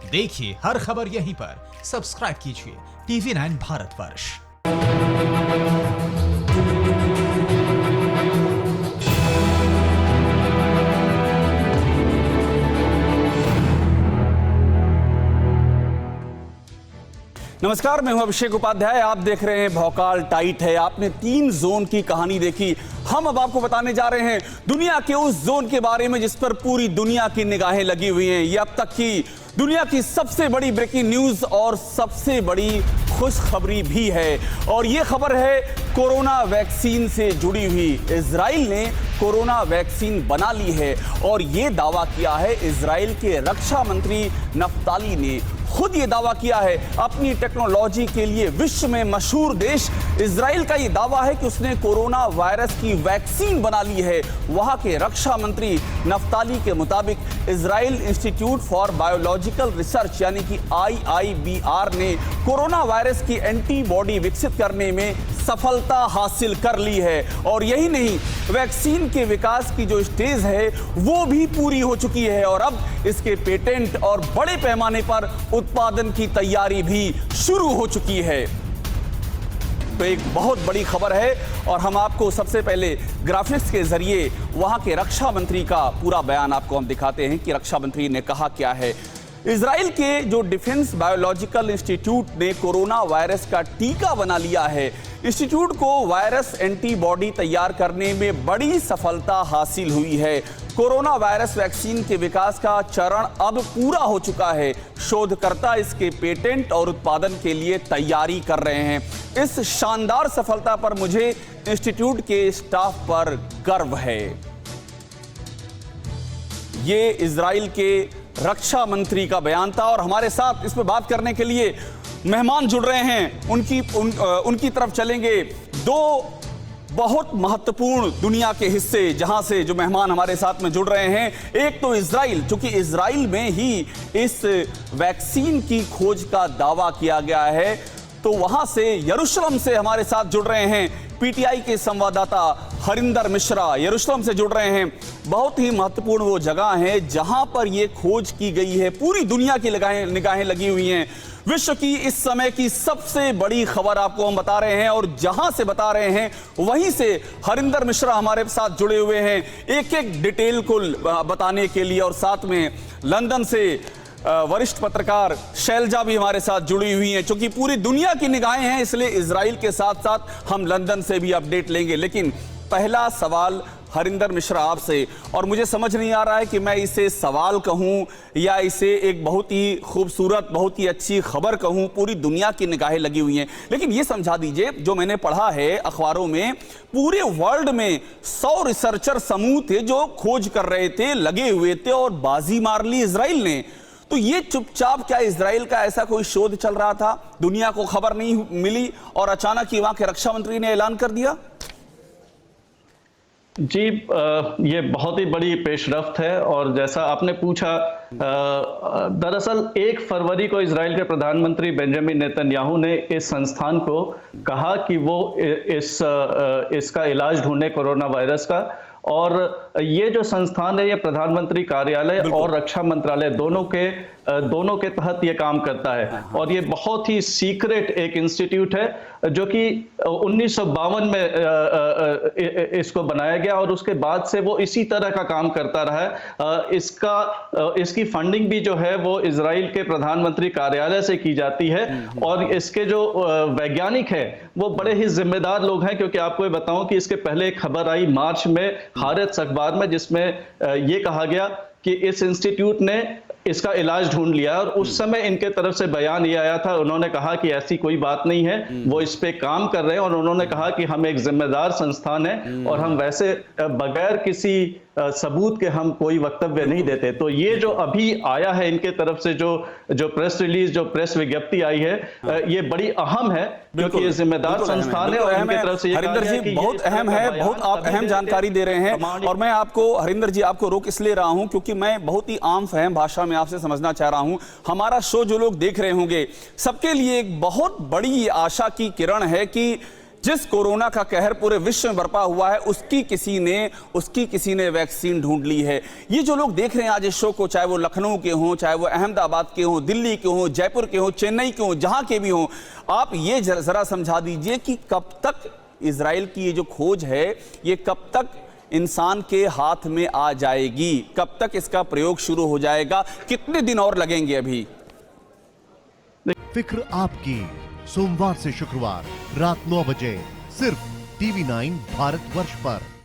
देखिए हर खबर यहीं पर। सब्सक्राइब कीजिए TV9 भारतवर्ष। नमस्कार, मैं हूं अभिषेक उपाध्याय। आप देख रहे हैं भौकाल टाइट है। आपने 3 जोन की कहानी देखी। हम अब आपको बताने जा रहे हैं दुनिया के उस जोन के बारे में जिस पर पूरी दुनिया की निगाहें लगी हुई हैं। ये अब तक की दुनिया की सबसे बड़ी ब्रेकिंग न्यूज और सबसे बड़ी खुशखबरी भी है। और ये खबर है कोरोना वैक्सीन से जुड़ी हुई। इजराइल ने कोरोना वैक्सीन बना ली है और ये दावा किया है इजराइल के रक्षा मंत्री नफ्ताली ने। खुद ये दावा किया है अपनी टेक्नोलॉजी के लिए विश्व में मशहूर देश इजराइल का ये दावा है कि उसने कोरोना वायरस की वैक्सीन बना ली है। वहां के रक्षा मंत्री नफ्ताली के मुताबिक Israel institute for biological research यानी कि IIBR ने कोरोना वायरस की एंटीबॉडी विकसित करने में सफलता हासिल कर ली है। और यही नहीं, वैक्सीन के विकास की जो स्टेज है वो भी पूरी हो चुकी है और अब इसके पेटेंट और बड़े पैमाने पर उत्पादन की तैयारी भी शुरू हो चुकी है। तो एक बहुत बड़ी खबर है और हम आपको सबसे पहले ग्राफिक्स के जरिए वहां के रक्षा मंत्री का पूरा बयान आपको हम दिखाते हैं कि रक्षा मंत्री ने कहा क्या है। इजराइल के जो डिफेंस बायोलॉजिकल इंस्टीट्यूट ने कोरोना वायरस का टीका बना लिया है। इंस्टीट्यूट को वायरस एंटीबॉडी तैयार करने में बड़ी सफलता हासिल हुई है। कोरोना वायरस वैक्सीन के विकास का चरण अब पूरा हो चुका है। शोधकर्ता इसके पेटेंट और उत्पादन के लिए तैयारी कर रहे हैं। इस शानदार सफलता पर मुझे इंस्टीट्यूट के स्टाफ पर गर्व है। ये इजराइल के रक्षा मंत्री का बयान था और हमारे साथ इस पर बात करने के लिए मेहमान जुड़ रहे हैं। उनकी तरफ चलेंगे। 2 बहुत महत्वपूर्ण दुनिया के हिस्से जहां से जो मेहमान हमारे साथ में जुड़ रहे हैं। एक तो इजराइल, क्योंकि इजराइल में ही इस वैक्सीन की खोज का दावा किया गया है। तो वहां से यरूशलेम से हमारे साथ जुड़ रहे हैं PTI के संवाददाता हरिंदर मिश्रा, यरूशलेम से जुड़ रहे हैं। बहुत ही महत्वपूर्ण वो जगह है जहां पर ये खोज की गई है। पूरी दुनिया की निगाहें लगी हुई हैं। विश्व की इस समय की सबसे बड़ी खबर आपको हम बता रहे हैं और जहां से बता रहे हैं वहीं से हरिंदर मिश्रा हमारे साथ जुड़े हुए हैं एक एक डिटेल को बताने के लिए। और साथ में लंदन से वरिष्ठ पत्रकार शैलजा भी हमारे साथ जुड़ी हुई हैं। क्योंकि पूरी दुनिया की निगाहें हैं इसलिए इजराइल के साथ साथ हम लंदन से भी अपडेट लेंगे। लेकिन पहला सवाल हरिंदर मिश्रा आपसे, और मुझे समझ नहीं आ रहा है कि मैं इसे सवाल कहूं या इसे एक बहुत ही खूबसूरत, बहुत ही अच्छी खबर कहूं। पूरी दुनिया की निगाहें लगी हुई हैं। लेकिन ये समझा दीजिए, जो मैंने पढ़ा है अखबारों में, पूरे वर्ल्ड में 100 रिसर्चर समूह थे जो खोज कर रहे थे, लगे हुए थे और बाजी मार ली इजराइल ने। तो ये चुपचाप क्या इजराइल का ऐसा कोई शोध चल रहा था, दुनिया को खबर नहीं मिली और अचानक ही वहां के रक्षा मंत्री ने ऐलान कर दिया? जी, ये बहुत ही बड़ी पेशरफ्त है। और जैसा आपने पूछा, दरअसल 1 फरवरी को इजराइल के प्रधानमंत्री बेंजामिन नेतन्याहू ने इस संस्थान को कहा कि वो इसका इलाज ढूंढे कोरोना वायरस का। और ये जो संस्थान है ये प्रधानमंत्री कार्यालय और रक्षा मंत्रालय दोनों के तहत ये काम करता है। और ये बहुत ही सीक्रेट एक इंस्टीट्यूट है जो कि 1952 में इसको बनाया गया और उसके बाद से वो इसी तरह का काम करता रहा है। इसकी फंडिंग भी जो है वो इजराइल के प्रधानमंत्री कार्यालय से की जाती है। और इसके जो वैज्ञानिक हैं वो बड़े ही जिम्मेदार लोग हैं, क्योंकि आपको ये बताऊं कि इसके पहले एक खबर आई मार्च में हारेत्स अखबार में, जिसमें ये कहा गया कि इस इंस्टीट्यूट ने इसका इलाज ढूंढ लिया। और उस समय इनके तरफ से बयान ये आया था, उन्होंने कहा कि ऐसी कोई बात नहीं है, वो इस पे काम कर रहे हैं। और उन्होंने कहा कि हम एक जिम्मेदार संस्थान है और हम वैसे बगैर किसी सबूत के हम कोई वक्तव्य नहीं देते। तो ये जो अभी आया है इनके तरफ से जो प्रेस रिलीज, जो प्रेस विज्ञप्ति आई है, ये बड़ी अहम है क्योंकि ये जिम्मेदार संस्थान है और इनकी तरफ से हरिंदर जी बहुत अहम है, बहुत आप अहम जानकारी दे रहे हैं। और मैं आपको हरिंदर जी आपको रोक इसलिए रहा हूं क्योंकि मैं बहुत ही आम फहम भाषा में आपसे समझना चाह रहा हूं। हमारा शो जो लोग देख रहे होंगे सबके लिए एक बहुत बड़ी आशा की किरण है कि जिस कोरोना का कहर पूरे विश्व में बरपा हुआ है, उसकी किसी ने वैक्सीन ढूंढ ली है। ये जो लोग देख रहे हैं आज इस शो को, चाहे वो लखनऊ के हों, चाहे वो अहमदाबाद के हों, दिल्ली के हों, जयपुर के हों, चेन्नई के हों, जहां के भी हों, आप ये जरा समझा दीजिए कि कब तक इजराइल की ये जो खोज है, ये कब तक इंसान के हाथ में आ जाएगी, कब तक इसका प्रयोग शुरू हो जाएगा, कितने दिन और लगेंगे अभी? फिक्र आपकी, सोमवार से शुक्रवार रात 9 बजे सिर्फ TV9 भारतवर्ष पर।